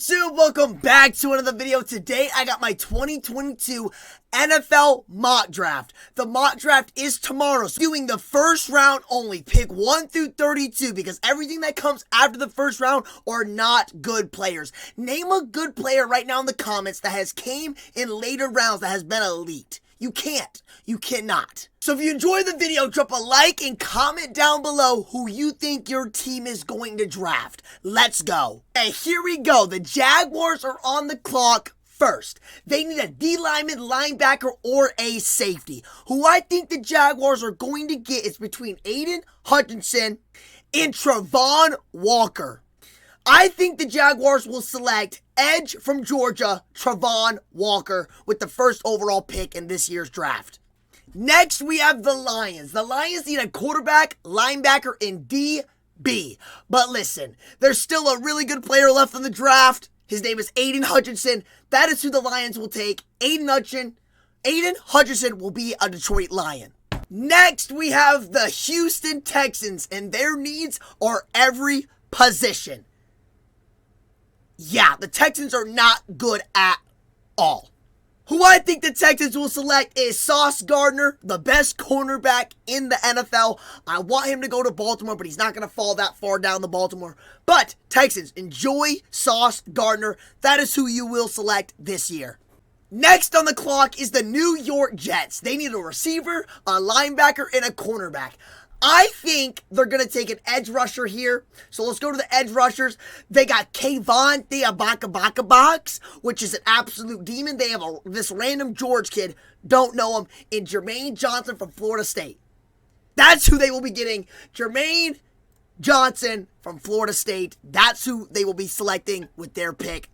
So welcome back to another video. Today I got my 2022 NFL mock draft. The mock draft is tomorrow, so doing the first round only. Pick 1 through 32 because everything that comes after the first round are not good players. Name a good player right now in the comments that has came in later rounds that has been elite. You can't. You cannot. So if you enjoyed the video, drop a like and comment down below who you think your team is going to draft. Let's go. And here we go. The Jaguars are on the clock first. They need a D lineman, linebacker, or a safety. Who I think the Jaguars are going to get is between Aiden Hutchinson and Travon Walker. I think the Jaguars will select edge from Georgia, Travon Walker, with the first overall pick in this year's draft. Next, we have the Lions. The Lions need a quarterback, linebacker, and DB. But listen, there's still a really good player left in the draft. His name is Aiden Hutchinson. That is who the Lions will take. Aiden Hutchinson will be a Detroit Lion. Next, we have the Houston Texans, and their needs are every position. Yeah, the Texans are not good at all. Who I think the Texans will select is Sauce Gardner, the best cornerback in the NFL. I want him to go to Baltimore, but he's not going to fall that far down the Baltimore. But Texans, enjoy Sauce Gardner. That is who you will select this year. Next on the clock is the New York Jets. They need a receiver, a linebacker, and a cornerback. I think they're going to take an edge rusher here. So let's go to the edge rushers. They got Kayvon Thibodeaux, which is an absolute demon. They have this random George kid, don't know him, and Jermaine Johnson from Florida State. That's who they will be getting. Jermaine Johnson from Florida State. That's who they will be selecting with their pick.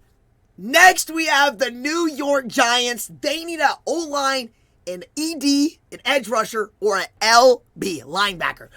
Next, we have the New York Giants. They need an O-line, an ED, an edge rusher, or an LB, linebacker.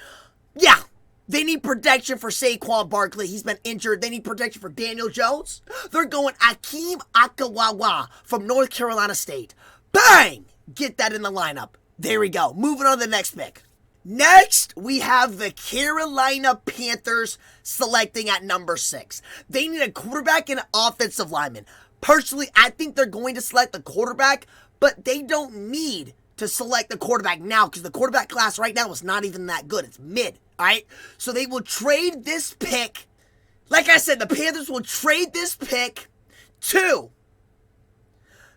Yeah, they need protection for Saquon Barkley. He's been injured. They need protection for Daniel Jones. They're going Akeem Akawawa from North Carolina State. Bang! Get that in the lineup. There we go. Moving on to the next pick. Next, we have the Carolina Panthers selecting at number 6. They need a quarterback and an offensive lineman. Personally, I think they're going to select the quarterback, but they don't need to select the quarterback now because the quarterback class right now is not even that good. It's mid, all right? So they will trade this pick. Like I said, the Panthers will trade this pick to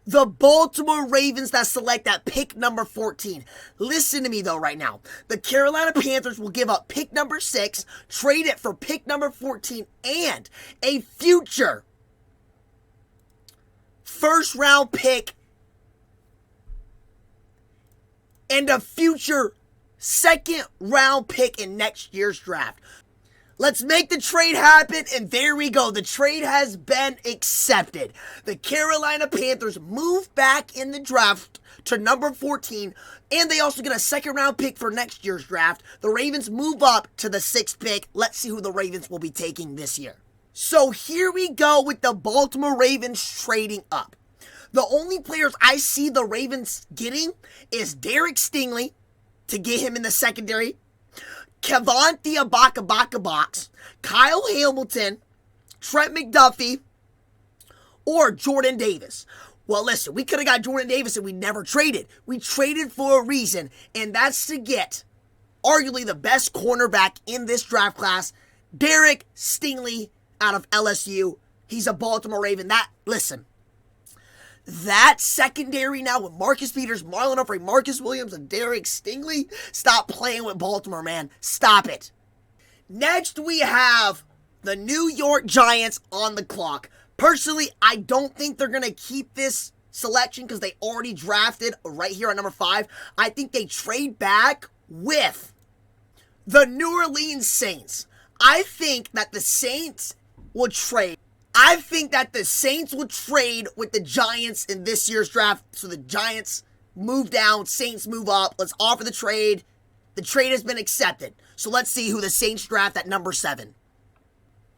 the Baltimore Ravens that select at pick number 14. Listen to me, though, right now. The Carolina Panthers will give up pick number 6, trade it for pick number 14, and a future first-round pick and a future second-round pick in next year's draft. Let's make the trade happen, and there we go. The trade has been accepted. The Carolina Panthers move back in the draft to number 14, and they also get a second-round pick for next year's draft. The Ravens move up to the 6th pick. Let's see who the Ravens will be taking this year. So here we go with the Baltimore Ravens trading up. The only players I see the Ravens getting is Derek Stingley to get him in the secondary, Kayvon Thibodeaux, Kyle Hamilton, Trent McDuffie, or Jordan Davis. Well, listen, we could have got Jordan Davis and we never traded. We traded for a reason, and that's to get arguably the best cornerback in this draft class, Derek Stingley out of LSU. He's a Baltimore Raven. That secondary now with Marcus Peters, Marlon Humphrey, Marcus Williams, and Derek Stingley, stop playing with Baltimore, man. Stop it. Next, we have the New York Giants on the clock. Personally, I don't think they're going to keep this selection because they already drafted right here on number 5. I think they trade back with the New Orleans Saints. I think that the Saints will trade with the Giants in this year's draft. So the Giants move down, Saints move up. Let's offer the trade. The trade has been accepted. So let's see who the Saints draft at number 7.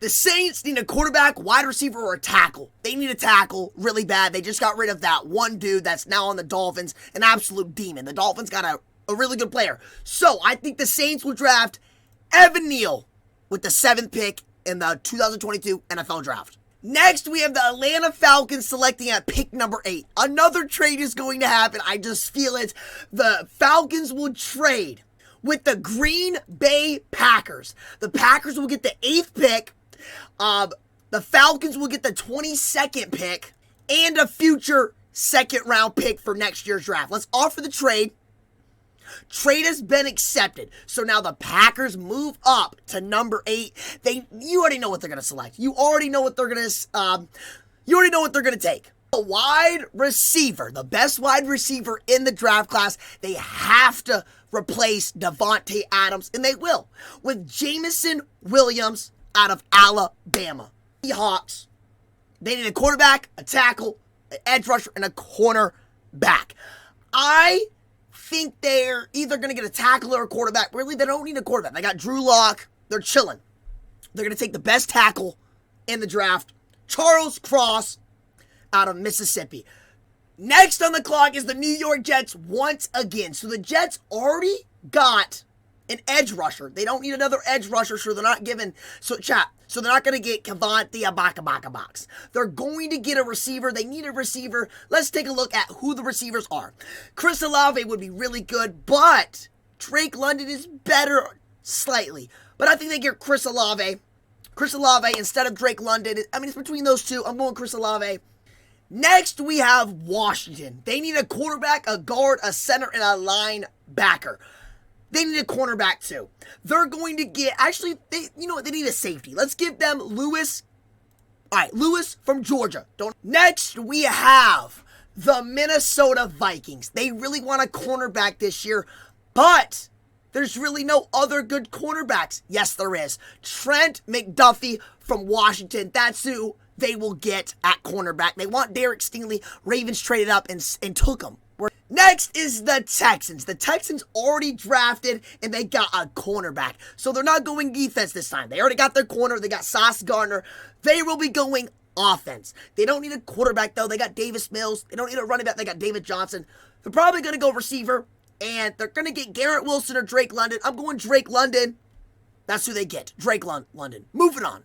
The Saints need a quarterback, wide receiver, or a tackle. They need a tackle really bad. They just got rid of that one dude that's now on the Dolphins, an absolute demon. The Dolphins got a really good player. So I think the Saints will draft Evan Neal with the 7th pick in the 2022 NFL Draft. Next, we have the Atlanta Falcons selecting at pick number 8. Another trade is going to happen. I just feel it. The Falcons will trade with the Green Bay Packers. The Packers will get the 8th pick. The Falcons will get the 22nd pick and a future second-round pick for next year's draft. Let's offer the trade. Trade has been accepted. So now the Packers move up to number 8. You already know what they're going to select. You already know what they're going to take. A wide receiver, the best wide receiver in the draft class. They have to replace Devontae Adams, and they will, with Jameson Williams out of Alabama. The Hawks, they need a quarterback, a tackle, an edge rusher, and a cornerback. I think they're either going to get a tackle or a quarterback. Really, they don't need a quarterback. They got Drew Lock. They're chilling. They're going to take the best tackle in the draft, Charles Cross out of Mississippi. Next on the clock is the New York Jets once again. So the Jets already got an edge rusher. They don't need another edge rusher, so they're not giving... So they're not going to get Kavante Abaka. They're going to get a receiver. They need a receiver. Let's take a look at who the receivers are. Chris Olave would be really good, but Drake London is better slightly. But I think they get Chris Olave. Chris Olave instead of Drake London. I mean, it's between those two. I'm going Chris Olave. Next, we have Washington. They need a quarterback, a guard, a center, and a linebacker. They need a cornerback too. They're going to get, actually, they need a safety. Let's give them Lewis. All right, Lewis from Georgia. Next, we have the Minnesota Vikings. They really want a cornerback this year, but there's really no other good cornerbacks. Yes, there is. Trent McDuffie from Washington. That's who they will get at cornerback. They want Derek Stingley. Ravens traded up and took him. Next is the Texans. The Texans already drafted and they got a cornerback. So they're not going defense this time. They already got their corner. They got Sauce Gardner. They will be going offense. They don't need a quarterback though. They got Davis Mills. They don't need a running back. They got David Johnson. They're probably going to go receiver and they're going to get Garrett Wilson or Drake London. I'm going Drake London. That's who they get. Drake London. Moving on.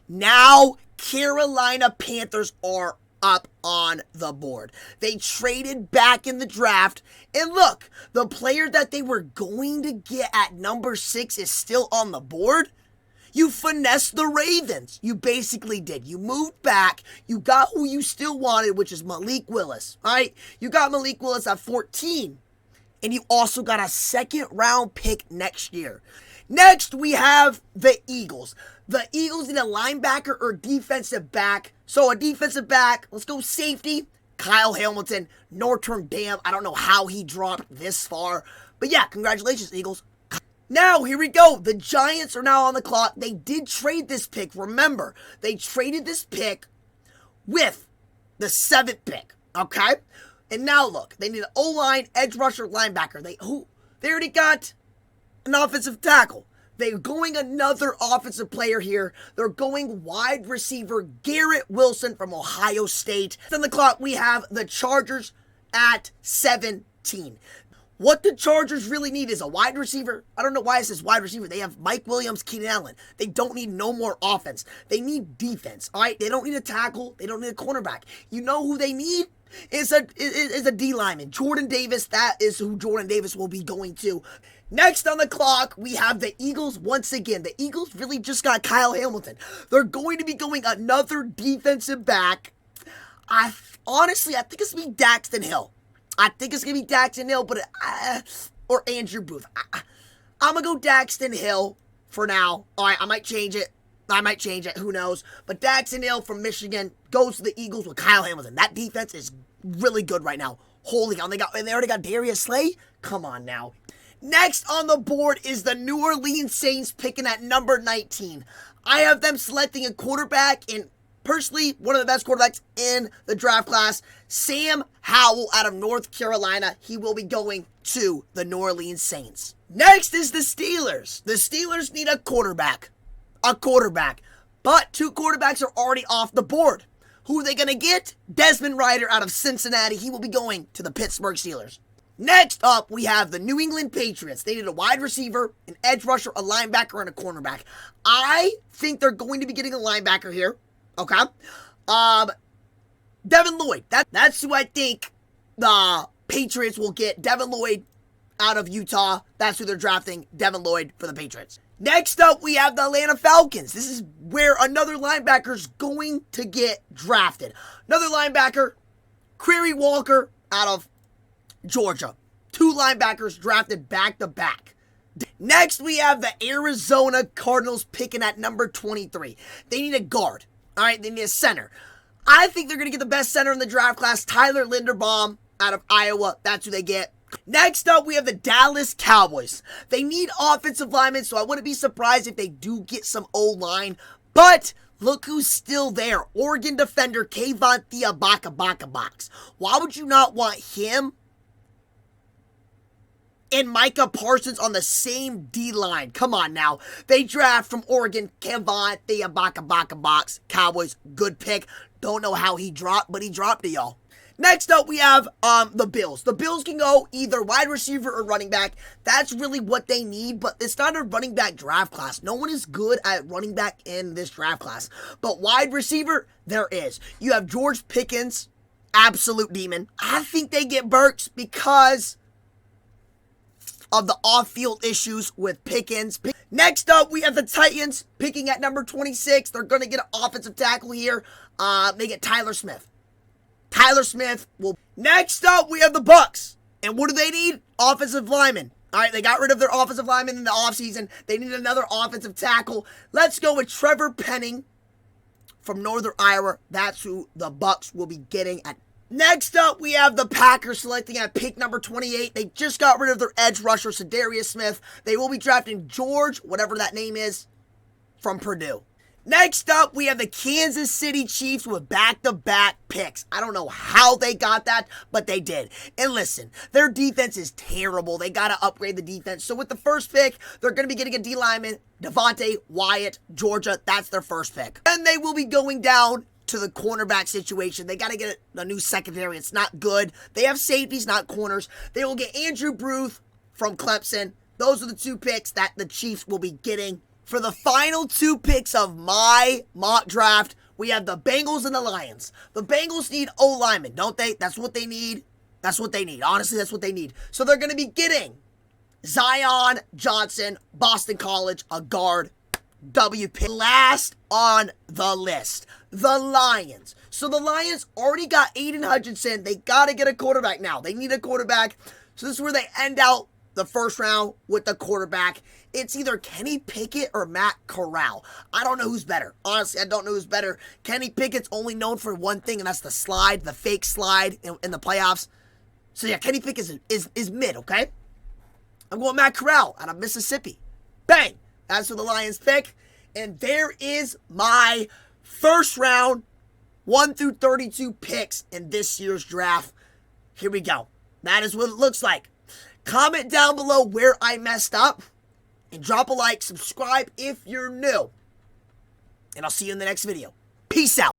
Now, Carolina Panthers are up on the board. They traded back in the draft, and look, the player that they were going to get at number 6 is still on the board. You finessed the Ravens. You basically did. You moved back. You got who you still wanted, which is Malik Willis. All right? You got Malik Willis at 14, and you also got a second-round pick next year. Next, we have the Eagles. The Eagles need a linebacker or defensive back. So a defensive back, let's go safety. Kyle Hamilton, Notre Dame. I don't know how he dropped this far. But yeah, congratulations, Eagles. Now, here we go. The Giants are now on the clock. They did trade this pick. Remember, they traded this pick with the 7th pick. Okay? And now look, they need an O-line, edge rusher, linebacker. They already got an offensive tackle. They're going another offensive player here. They're going wide receiver Garrett Wilson from Ohio State. On the clock, we have the Chargers at 17. What the Chargers really need is a wide receiver. I don't know why it says wide receiver. They have Mike Williams, Keenan Allen. They don't need no more offense. They need defense, all right? They don't need a tackle. They don't need a cornerback. You know who they need? Is a D lineman. Jordan Davis. That is who Jordan Davis will be going to. Next on the clock, we have the Eagles once again. The Eagles really just got Kyle Hamilton. They're going to be going another defensive back. Honestly, I think it's going to be Daxton Hill. Or Andrew Booth. I'm going to go Daxton Hill for now. All right, I might change it. Who knows? But Daxton Hill from Michigan goes to the Eagles with Kyle Hamilton. That defense is really good right now. Holy cow. They already got Darius Slay? Come on now. Next on the board is the New Orleans Saints picking at number 19. I have them selecting a quarterback, and personally, one of the best quarterbacks in the draft class, Sam Howell out of North Carolina. He will be going to the New Orleans Saints. Next is the Steelers. The Steelers need a quarterback. But 2 quarterbacks are already off the board. Who are they going to get? Desmond Ridder out of Cincinnati. He will be going to the Pittsburgh Steelers. Next up, we have the New England Patriots. They need a wide receiver, an edge rusher, a linebacker, and a cornerback. I think they're going to be getting a linebacker here. Okay? Devin Lloyd. That's who I think the Patriots will get. Devin Lloyd out of Utah. That's who they're drafting. Devin Lloyd for the Patriots. Next up, we have the Atlanta Falcons. This is where another linebacker's going to get drafted. Another linebacker, Query Walker out of Georgia. 2 linebackers drafted back-to-back. Next, we have the Arizona Cardinals picking at number 23. They need a guard. All right, they need a center. I think they're going to get the best center in the draft class, Tyler Linderbaum out of Iowa. That's who they get. Next up, we have the Dallas Cowboys. They need offensive linemen, so I wouldn't be surprised if they do get some O-line. But look who's still there. Oregon defender Kayvon Thibodeaux. Why would you not want him and Micah Parsons on the same D-line? Come on now. They draft from Oregon Kayvon Thibodeaux. Cowboys, good pick. Don't know how he dropped, but he dropped to y'all. Next up, we have the Bills. The Bills can go either wide receiver or running back. That's really what they need, but it's not a running back draft class. No one is good at running back in this draft class. But wide receiver, there is. You have George Pickens, absolute demon. I think they get Burks because of the off-field issues with Pickens. Next up, we have the Titans picking at number 26. They're going to get an offensive tackle here. They get Tyler Smith. Next up, we have the Bucs. And what do they need? Offensive linemen. All right, they got rid of their offensive linemen in the offseason. They need another offensive tackle. Let's go with Trevor Penning from Northern Iowa. That's who the Bucs will be getting at. Next up, we have the Packers selecting at pick number 28. They just got rid of their edge rusher, Zadarius Smith. They will be drafting George, whatever that name is, from Purdue. Next up, we have the Kansas City Chiefs with back-to-back picks. I don't know how they got that, but they did. And listen, their defense is terrible. They got to upgrade the defense. So with the first pick, they're going to be getting a D lineman, Devontae Wyatt, Georgia. That's their first pick. And they will be going down to the cornerback situation. They got to get a new secondary. It's not good. They have safeties, not corners. They will get Andrew Booth from Clemson. Those are the 2 picks that the Chiefs will be getting. For the final 2 picks of my mock draft, we have the Bengals and the Lions. The Bengals need O-linemen, don't they? That's what they need. Honestly, that's what they need. So they're going to be getting Zion Johnson, Boston College, a guard, WP. Last on the list, the Lions. So the Lions already got Aiden Hutchinson. They got to get a quarterback now. They need a quarterback. So this is where they end out the first round with the quarterback. It's either Kenny Pickett or Matt Corral. I don't know who's better. Honestly, I don't know who's better. Kenny Pickett's only known for one thing, and that's the slide, the fake slide in the playoffs. So yeah, Kenny Pickett is mid, okay? I'm going Matt Corral out of Mississippi. Bang! That's who the Lions pick. And there is my first round 1 through 32 picks in this year's draft. Here we go. That is what it looks like. Comment down below where I messed up. And drop a like, subscribe if you're new. And I'll see you in the next video. Peace out.